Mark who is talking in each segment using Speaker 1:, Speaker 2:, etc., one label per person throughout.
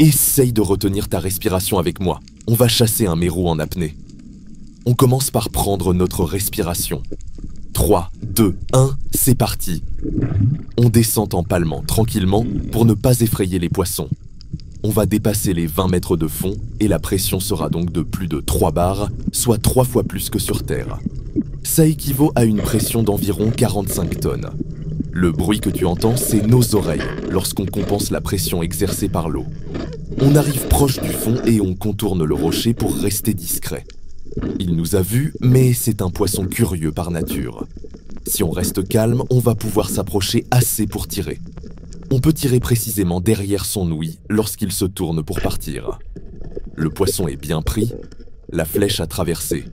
Speaker 1: Essaye de retenir ta respiration avec moi. On va chasser un mérou en apnée. On commence par prendre notre respiration. 3, 2, 1, c'est parti. On descend en palmant tranquillement pour ne pas effrayer les poissons. On va dépasser les 20 mètres de fond et la pression sera donc de plus de 3 bars, soit 3 fois plus que sur Terre. Ça équivaut à une pression d'environ 45 tonnes. Le bruit que tu entends, c'est nos oreilles lorsqu'on compense la pression exercée par l'eau. On arrive proche du fond et on contourne le rocher pour rester discret. Il nous a vus, mais c'est un poisson curieux par nature. Si on reste calme, on va pouvoir s'approcher assez pour tirer. On peut tirer précisément derrière son ouïe lorsqu'il se tourne pour partir. Le poisson est bien pris, la flèche a traversé.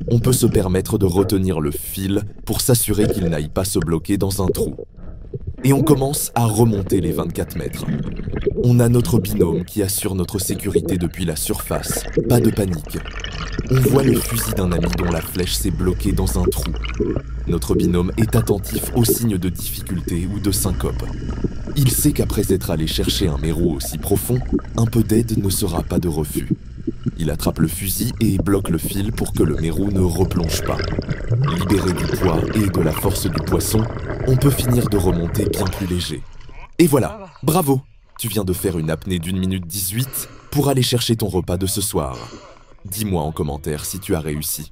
Speaker 1: On peut se permettre de retenir le fil pour s'assurer qu'il n'aille pas se bloquer dans un trou. Et on commence à remonter les 24 mètres. On a notre binôme qui assure notre sécurité depuis la surface. Pas de panique. On voit le fusil d'un ami dont la flèche s'est bloquée dans un trou. Notre binôme est attentif aux signes de difficulté ou de syncope. Il sait qu'après être allé chercher un mérou aussi profond, un peu d'aide ne sera pas de refus. Il attrape le fusil et bloque le fil pour que le mérou ne replonge pas. Libéré du poids et de la force du poisson, on peut finir de remonter bien plus léger. Et voilà, bravo! Tu viens de faire une apnée d'1 minute 18 pour aller chercher ton repas de ce soir. Dis-moi en commentaire si tu as réussi.